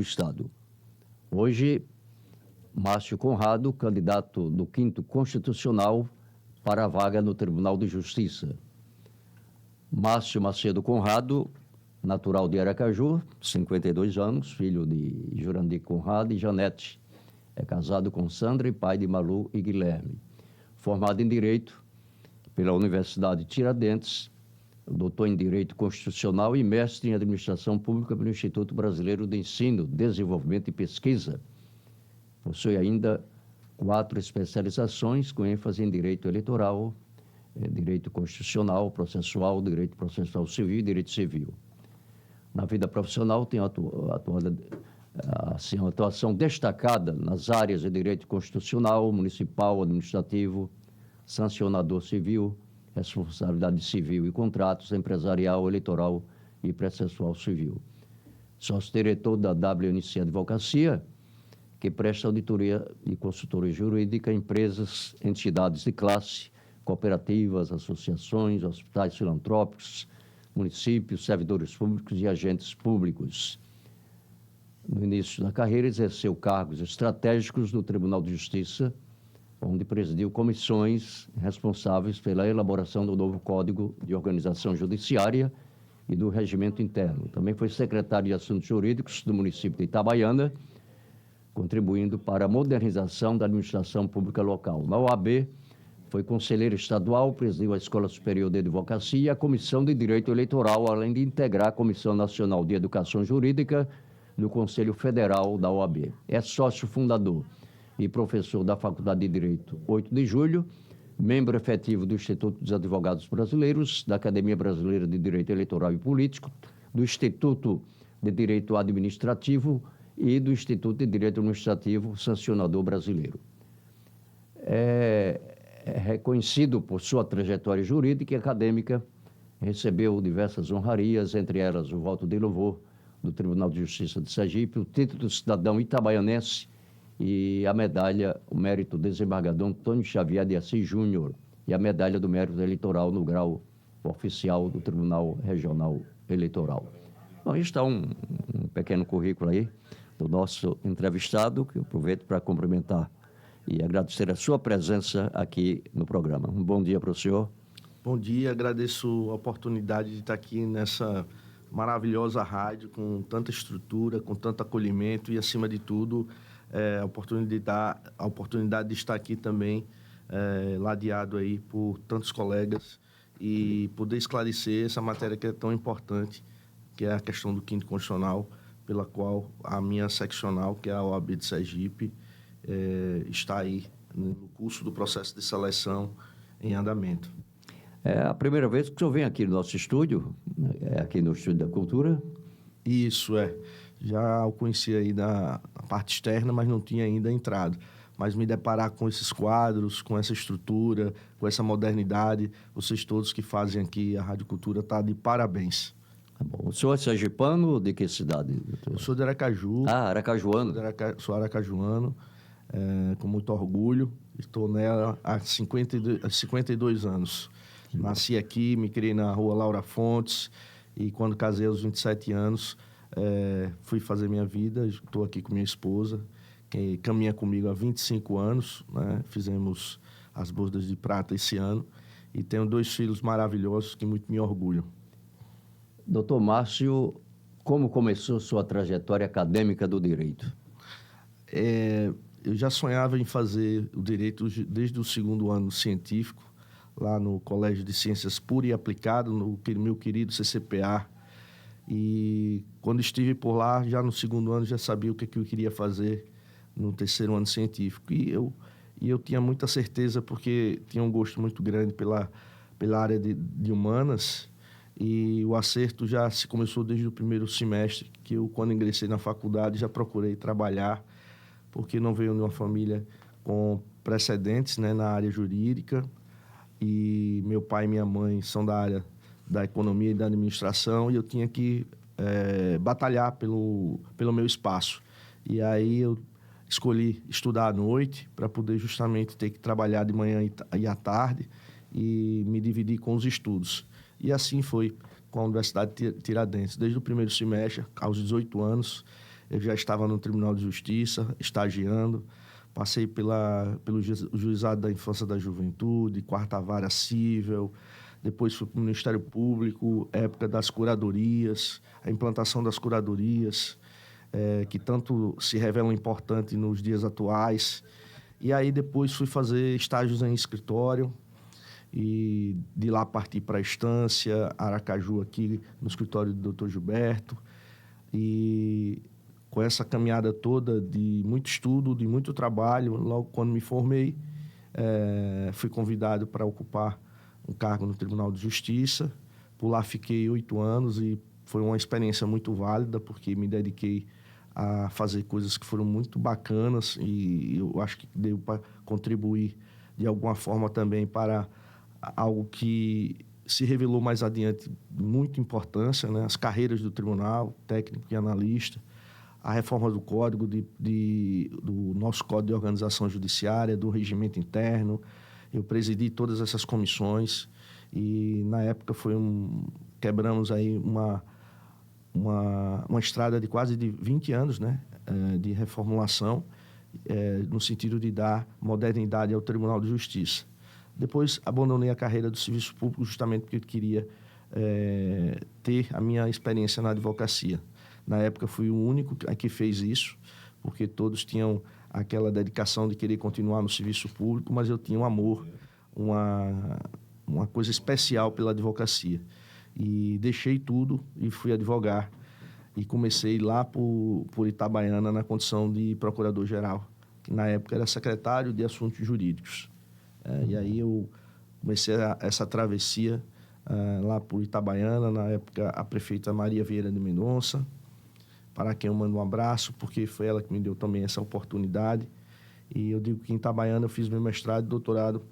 Estado. Hoje, Márcio Conrado, candidato do 5º Constitucional para a vaga no Tribunal de Justiça. Márcio Macedo Conrado, natural de Aracaju, 52 anos, filho de Jurandir Conrado e Janete. É casado com Sandra e pai de Malu e Guilherme. Formado em Direito pela Universidade Tiradentes, doutor em Direito Constitucional e mestre em Administração Pública pelo Instituto Brasileiro de Ensino, Desenvolvimento e Pesquisa. Possui ainda 4 especializações com ênfase em Direito Eleitoral, Direito Constitucional, Processual, Direito Processual Civil e Direito Civil. Na vida profissional, tem uma atuação destacada nas áreas de Direito Constitucional, Municipal, Administrativo, Sancionador Civil, Responsabilidade Civil e Contratos, Empresarial, Eleitoral e Processual Civil. Sócio-diretor da WNC Advocacia, que presta auditoria e consultoria jurídica a empresas, entidades de classe, cooperativas, associações, hospitais filantrópicos, municípios, servidores públicos e agentes públicos. No início da carreira, exerceu cargos estratégicos no Tribunal de Justiça, onde presidiu comissões responsáveis pela elaboração do novo Código de Organização Judiciária e do Regimento Interno. Também foi secretário de Assuntos Jurídicos do município de Itabaiana, contribuindo para a modernização da administração pública local. Na OAB, foi conselheiro estadual, presidiu a Escola Superior de Advocacia e a Comissão de Direito Eleitoral, além de integrar a Comissão Nacional de Educação Jurídica do Conselho Federal da OAB. É sócio fundador e professor da Faculdade de Direito 8 de Julho, membro efetivo do Instituto dos Advogados Brasileiros, da Academia Brasileira de Direito Eleitoral e Político, do Instituto de Direito Administrativo e do Instituto de Direito Administrativo Sancionador Brasileiro. É reconhecido por sua trajetória jurídica e acadêmica, recebeu diversas honrarias, entre elas o voto de louvor do Tribunal de Justiça de Sergipe, o título de cidadão itabaianense e a medalha, o mérito desembargador Antônio Xavier de Assis Júnior e a medalha do mérito eleitoral no grau oficial do Tribunal Regional Eleitoral. Bom, está um pequeno currículo aí do nosso entrevistado, que eu aproveito para cumprimentar e agradecer a sua presença aqui no programa. Um bom dia para o senhor. Bom dia, agradeço a oportunidade de estar aqui nessa maravilhosa rádio, com tanta estrutura, com tanto acolhimento e, acima de tudo, a oportunidade de estar aqui também, ladeado aí por tantos colegas e poder esclarecer essa matéria que é tão importante, que é a questão do 5º Constitucional, pela qual a minha seccional, que é a OAB de Sergipe, está aí no curso do processo de seleção em andamento. É a primeira vez que o senhor vem aqui no nosso estúdio, aqui no Estúdio da Cultura? Isso, já o conheci aí da parte externa, mas não tinha ainda entrado. Mas me deparar com esses quadros, com essa estrutura, com essa modernidade, vocês todos que fazem aqui a Rádio Cultura, está de parabéns. Tá bom. O senhor é sergipano de que cidade, doutor? Eu sou de Aracaju. Ah, aracajuano. Sou aracajuano, com muito orgulho. Estou nela há 52 anos. Nasci aqui, me criei na rua Laura Fontes e quando casei aos 27 anos, fui fazer minha vida. Estou aqui com minha esposa, que caminha comigo há 25 anos, né? Fizemos as bodas de prata esse ano e tenho 2 filhos maravilhosos que muito me orgulham. Doutor Márcio, como começou sua trajetória acadêmica do direito? Eu já sonhava em fazer o direito desde o 2º ano científico, lá no Colégio de Ciências Pura e Aplicado, no meu querido CCPA. E quando estive por lá, já no 2º ano, já sabia o que eu queria fazer no 3º ano científico. E eu tinha muita certeza, porque tinha um gosto muito grande pela área de humanas, e o acerto já se começou desde o 1º semestre, que eu, quando ingressei na faculdade, já procurei trabalhar, porque não veio de uma família com precedentes, né, na área jurídica, e meu pai e minha mãe são da área da economia e da administração, e eu tinha que batalhar pelo meu espaço. E aí eu escolhi estudar à noite para poder justamente ter que trabalhar de manhã e à tarde e me dividir com os estudos. E assim foi com a Universidade de Tiradentes. Desde o 1º semestre, aos 18 anos, eu já estava no Tribunal de Justiça, estagiando. Passei pelo Juizado da Infância e da Juventude, 4ª Vara Cível, depois fui para o Ministério Público, época das curadorias, a implantação das curadorias, que tanto se revelam importantes nos dias atuais. E aí depois fui fazer estágios em escritório e de lá parti para a Estância, Aracaju, aqui no escritório do Dr. Gilberto. E com essa caminhada toda de muito estudo, de muito trabalho, logo quando me formei, fui convidado para ocupar um cargo no Tribunal de Justiça. Por lá fiquei 8 anos e foi uma experiência muito válida, porque me dediquei a fazer coisas que foram muito bacanas e eu acho que deu para contribuir de alguma forma também para algo que se revelou mais adiante de muita importância, né? As carreiras do tribunal, técnico e analista, a reforma do código, do nosso Código de Organização Judiciária, do regimento interno. Eu presidi todas essas comissões e, na época, quebramos aí uma estrada de quase 20 anos, né? De reformulação, no sentido de dar modernidade ao Tribunal de Justiça. Depois, abandonei a carreira do serviço público justamente porque eu queria ter a minha experiência na advocacia. Na época, fui o único que fez isso, porque todos tinham aquela dedicação de querer continuar no serviço público, mas eu tinha um amor, uma coisa especial pela advocacia. E deixei tudo e fui advogar. E comecei lá por Itabaiana, na condição de procurador-geral, que na época era secretário de Assuntos Jurídicos. E aí eu comecei essa travessia lá por Itabaiana, na época a prefeita Maria Vieira de Mendonça, para quem eu mando um abraço, porque foi ela que me deu também essa oportunidade. E eu digo que em Itabaiana eu fiz meu mestrado e doutorado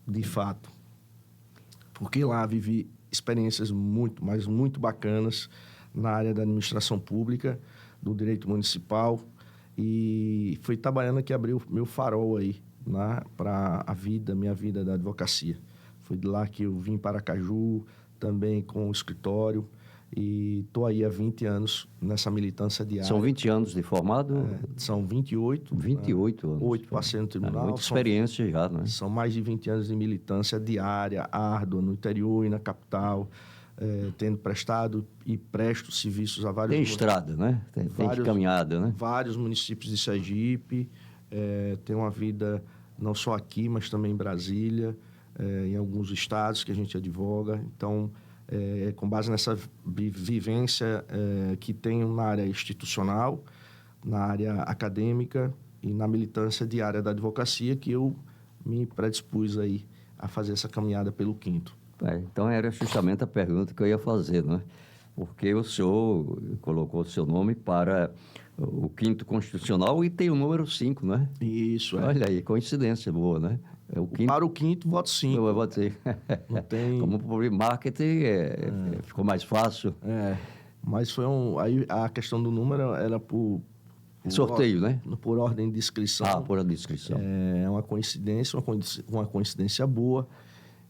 de fato, porque lá vivi experiências muito, mas muito bacanas na área da administração pública, do direito municipal, e foi Itabaiana que abriu meu farol aí, né, para minha vida da advocacia. Foi de lá que eu vim para Aracaju, também com o escritório, e estou aí há 20 anos nessa militância diária. São 20 anos de formado? São 28. 28 anos. 8 passei no tribunal. Muita experiência já, né? São mais de 20 anos de militância diária, árdua, no interior e na capital, tendo prestado e presto serviços a vários... Tem estrada, né? Tem caminhada, né? Vários municípios de Sergipe, tem uma vida não só aqui, mas também em Brasília, em alguns estados que a gente advoga. Então, com base nessa vivência que tenho na área institucional, na área acadêmica e na militância diária da advocacia, que eu me predispus aí a fazer essa caminhada pelo quinto. Então, era justamente a pergunta que eu ia fazer, né? Porque o senhor colocou o seu nome para o quinto constitucional e tem o número 5, né? Isso, Olha aí, coincidência boa, né? Para o quinto, voto 5. Eu vou dizer. Não tem... Como por marketing, ficou mais fácil. Mas foi aí a questão do número era por sorteio, né? Por ordem de inscrição. Por ordem de inscrição. É uma coincidência, uma coincidência boa,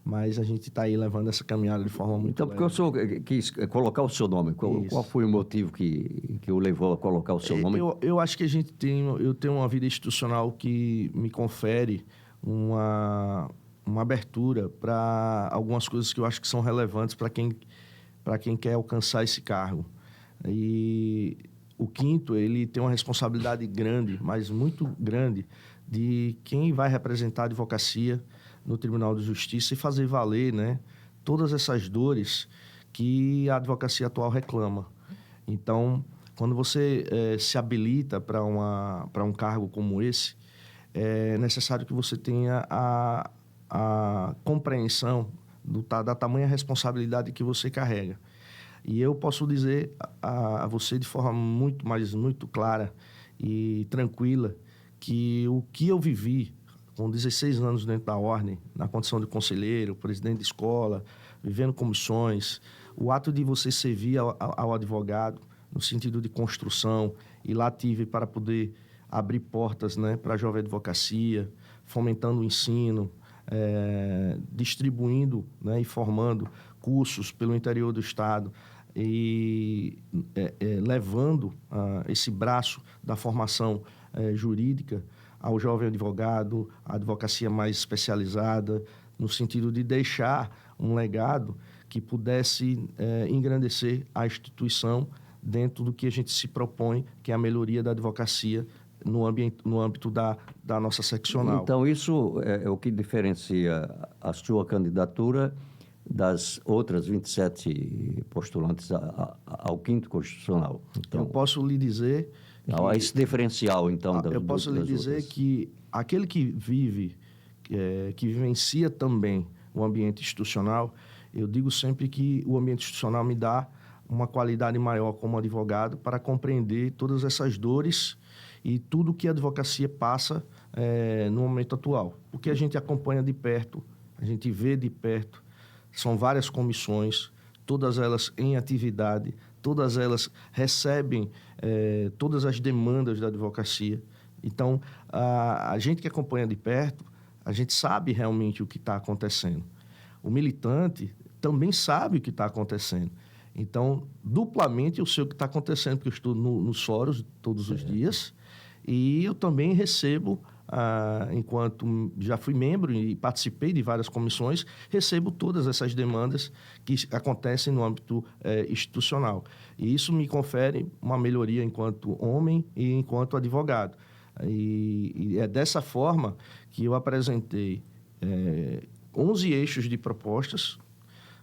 mas a gente está aí levando essa caminhada de forma muito porque o senhor quis colocar o seu nome. Qual foi o motivo que o levou a colocar o seu nome? Eu acho que eu tenho uma vida institucional que me confere uma abertura para algumas coisas que eu acho que são relevantes para quem quer alcançar esse cargo. E o quinto, ele tem uma responsabilidade grande, mas muito grande, de quem vai representar a advocacia no Tribunal de Justiça e fazer valer, né, todas essas dores que a advocacia atual reclama. Então, quando você se habilita para um cargo como esse, é necessário que você tenha a compreensão da tamanha responsabilidade que você carrega. E eu posso dizer a você de forma muito clara e tranquila que o que eu vivi com 16 anos dentro da ordem, na condição de conselheiro, presidente de escola, vivendo comissões, o ato de você servir ao advogado no sentido de construção, e lá tive para poder abrir portas, né, para a jovem advocacia, fomentando o ensino, distribuindo, né, e formando cursos pelo interior do estado, e levando esse braço da formação jurídica ao jovem advogado, a advocacia mais especializada, no sentido de deixar um legado que pudesse engrandecer a instituição dentro do que a gente se propõe, que é a melhoria da advocacia no âmbito da nossa seccional. Então, isso é o que diferencia a sua candidatura das outras 27 postulantes ao quinto constitucional. Então, eu posso lhe dizer... Há esse diferencial, então, eu posso lhe dizer outras. Que aquele que vivencia também o ambiente institucional, eu digo sempre que o ambiente institucional me dá uma qualidade maior como advogado para compreender todas essas dores e tudo que a advocacia passa no momento atual. Porque a gente acompanha de perto, a gente vê de perto, são várias comissões, todas elas em atividade, todas elas recebem todas as demandas da advocacia. Então, a gente que acompanha de perto, a gente sabe realmente o que está acontecendo. O militante também sabe o que está acontecendo. Então, duplamente eu sei o que está acontecendo, porque eu estou nos fóruns todos os dias e eu também recebo, enquanto já fui membro e participei de várias comissões, recebo todas essas demandas que acontecem no âmbito institucional. E isso me confere uma melhoria enquanto homem e enquanto advogado. E é dessa forma que eu apresentei 11 eixos de propostas.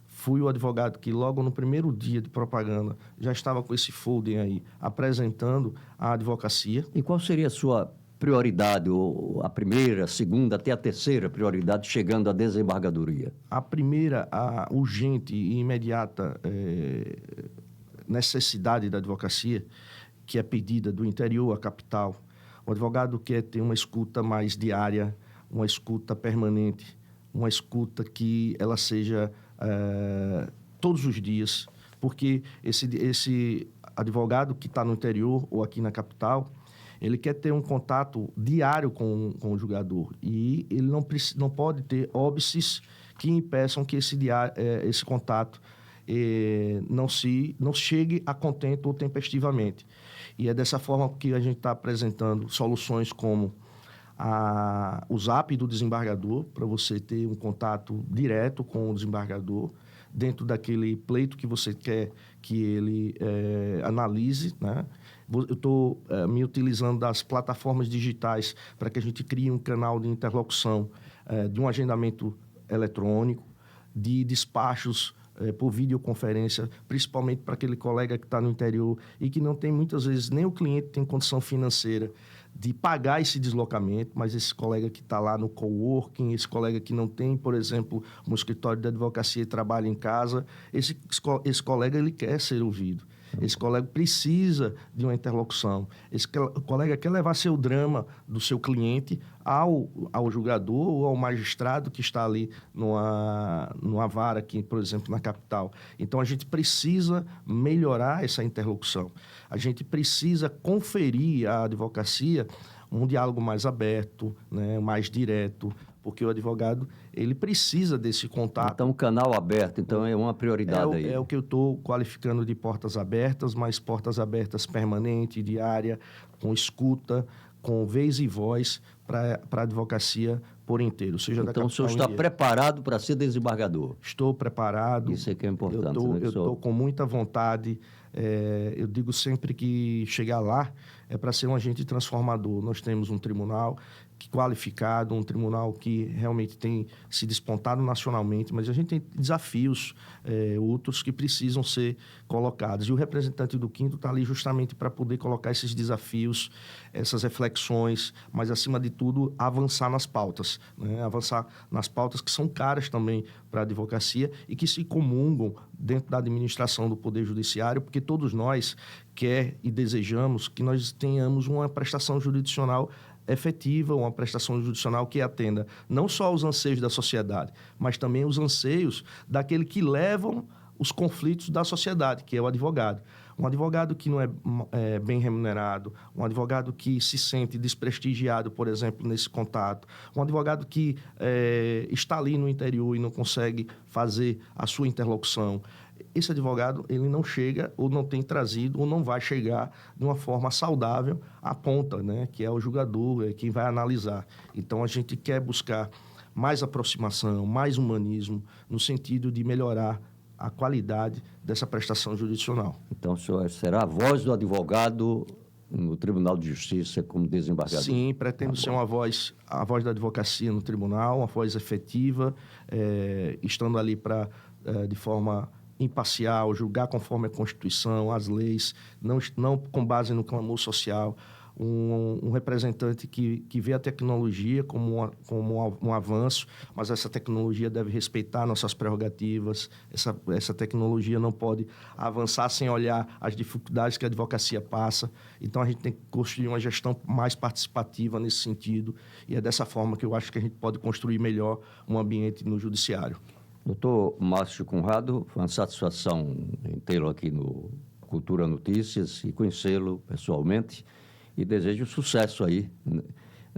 Fui o advogado que logo no primeiro dia de propaganda já estava com esse folder aí, apresentando a advocacia. E qual seria a sua prioridade, ou a primeira, a segunda, até a terceira prioridade, chegando à desembargadoria? A primeira, a urgente e imediata necessidade da advocacia, que é pedida do interior à capital. O advogado quer ter uma escuta mais diária, uma escuta permanente, uma escuta que ela seja todos os dias, porque esse advogado que está no interior ou aqui na capital, ele quer ter um contato diário com o julgador e ele não pode ter óbices que impeçam que esse contato não chegue a contento ou tempestivamente. E é dessa forma que a gente está apresentando soluções como o Zap do desembargador, para você ter um contato direto com o desembargador, dentro daquele pleito que você quer que ele analise, né? Eu estou me utilizando das plataformas digitais para que a gente crie um canal de interlocução, de um agendamento eletrônico, de despachos por videoconferência, principalmente para aquele colega que está no interior e que não tem, muitas vezes, nem o cliente tem condição financeira de pagar esse deslocamento, mas esse colega que está lá no coworking, esse colega que não tem, por exemplo, um escritório de advocacia e trabalha em casa, esse colega ele quer ser ouvido. Esse colega precisa de uma interlocução. Esse colega quer levar seu drama do seu cliente ao julgador ou ao magistrado que está ali numa vara aqui, por exemplo, na capital. Então, a gente precisa melhorar essa interlocução. A gente precisa conferir à advocacia um diálogo mais aberto, né, mais direto, porque o advogado ele precisa desse contato. Então, o canal aberto, então, é uma prioridade aí. É o que eu estou qualificando de portas abertas, mas portas abertas permanente, diária, com escuta, com vez e voz para a advocacia por inteiro. Seja então, o senhor está preparado para ser desembargador? Estou preparado. Isso é que é importante. Eu estou com muita vontade. Eu digo sempre que chegar lá é para ser um agente transformador. Nós temos um tribunal qualificado, um tribunal que realmente tem se despontado nacionalmente, mas a gente tem desafios outros que precisam ser colocados. E o representante do Quinto está ali justamente para poder colocar esses desafios, essas reflexões, mas, acima de tudo, avançar nas pautas, né? Avançar nas pautas que são caras também para a advocacia e que se comungam dentro da administração do Poder Judiciário, porque todos nós quer e desejamos que nós tenhamos uma prestação jurisdicional efetiva, uma prestação jurisdicional que atenda não só aos anseios da sociedade, mas também os anseios daquele que levam os conflitos da sociedade, que é o advogado. Um advogado que não é bem remunerado, um advogado que se sente desprestigiado, por exemplo, nesse contato, um advogado que está ali no interior e não consegue fazer a sua interlocução, esse advogado ele não chega ou não tem trazido ou não vai chegar de uma forma saudável à ponta, né? Que é o julgador, é quem vai analisar. Então, a gente quer buscar mais aproximação, mais humanismo, no sentido de melhorar a qualidade dessa prestação jurisdicional. Então, o senhor será a voz do advogado no Tribunal de Justiça como desembargador? Sim, pretendo ser a voz da advocacia no tribunal, uma voz efetiva, estando ali para, de forma imparcial, julgar conforme a Constituição, as leis, não com base no clamor social, um representante que vê a tecnologia como um avanço, mas essa tecnologia deve respeitar nossas prerrogativas, essa tecnologia não pode avançar sem olhar as dificuldades que a advocacia passa. Então, a gente tem que construir uma gestão mais participativa nesse sentido, e é dessa forma que eu acho que a gente pode construir melhor um ambiente no judiciário. Doutor Márcio Conrado, foi uma satisfação em tê-lo aqui no Cultura Notícias e conhecê-lo pessoalmente. E desejo sucesso aí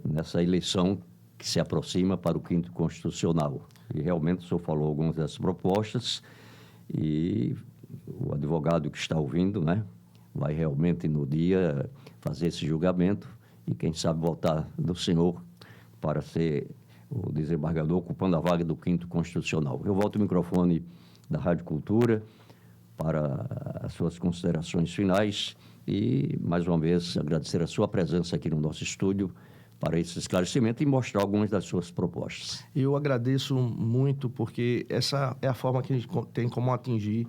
nessa eleição que se aproxima para o 5º Constitucional. E realmente o senhor falou algumas dessas propostas e o advogado que está ouvindo, né, vai realmente no dia fazer esse julgamento e quem sabe votar no senhor para ser o desembargador ocupando a vaga do 5º Constitucional. Eu volto o microfone da Rádio Cultura para as suas considerações finais e, mais uma vez, agradecer a sua presença aqui no nosso estúdio para esse esclarecimento e mostrar algumas das suas propostas. Eu agradeço muito, porque essa é a forma que a gente tem como atingir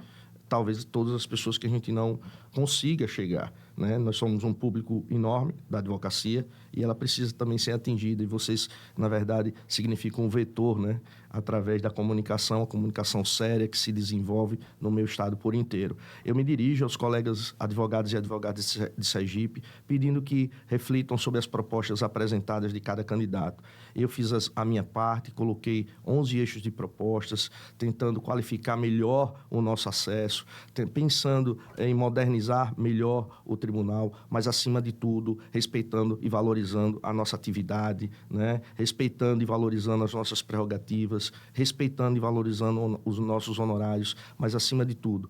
talvez todas as pessoas que a gente não consiga chegar, né? Nós somos um público enorme da advocacia e ela precisa também ser atingida, e vocês, na verdade, significam um vetor, né? Através da comunicação, a comunicação séria que se desenvolve no meu estado por inteiro. Eu me dirijo aos colegas advogados e advogadas de Sergipe, pedindo que reflitam sobre as propostas apresentadas de cada candidato. Eu fiz a minha parte, coloquei 11 eixos de propostas, tentando qualificar melhor o nosso acesso, pensando em modernizar melhor o tribunal, mas, acima de tudo, respeitando e valorizando a nossa atividade, né? Respeitando e valorizando as nossas prerrogativas, respeitando e valorizando os nossos honorários, mas, acima de tudo,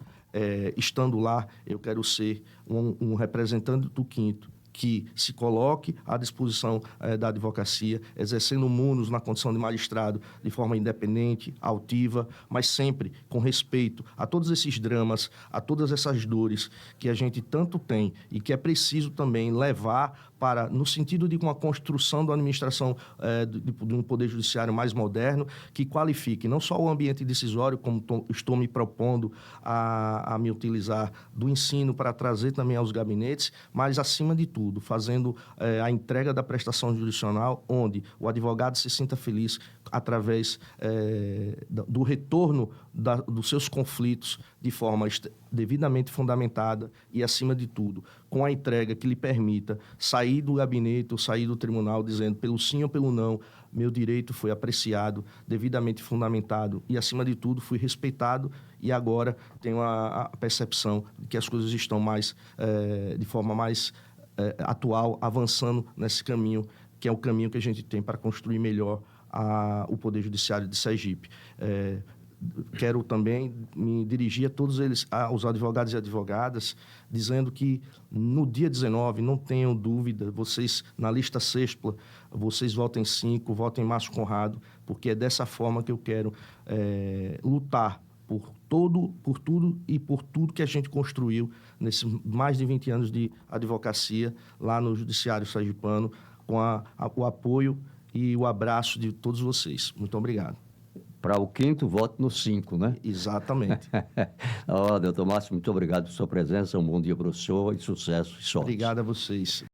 estando lá, eu quero ser um representante do 5º, que se coloque à disposição da advocacia, exercendo o munus na condição de magistrado de forma independente, altiva, mas sempre com respeito a todos esses dramas, a todas essas dores que a gente tanto tem e que é preciso também levar para, no sentido de uma construção da administração de um poder judiciário mais moderno, que qualifique não só o ambiente decisório, como estou me propondo a me utilizar do ensino para trazer também aos gabinetes, mas, acima de tudo, fazendo a entrega da prestação jurisdicional, onde o advogado se sinta feliz através do retorno dos seus conflitos de forma devidamente fundamentada e, acima de tudo, com a entrega que lhe permita sair do gabinete ou sair do tribunal dizendo pelo sim ou pelo não, meu direito foi apreciado, devidamente fundamentado e, acima de tudo, fui respeitado, e agora tenho a percepção de que as coisas estão de forma mais atual, avançando nesse caminho, que é o caminho que a gente tem para construir melhor o Poder Judiciário de Sergipe. Quero também me dirigir a todos eles, aos advogados e advogadas, dizendo que no dia 19, não tenham dúvida, vocês, na lista sextupla, vocês votem 5, votem Márcio Conrado, porque é dessa forma que eu quero lutar por tudo e por tudo que a gente construiu nesses mais de 20 anos de advocacia lá no Judiciário Sergipano, com o apoio e o abraço de todos vocês. Muito obrigado. Para o 5º, vote no 5, né? Exatamente. Doutor Márcio, muito obrigado por sua presença, um bom dia para o senhor e sucesso e sorte. Obrigado a vocês.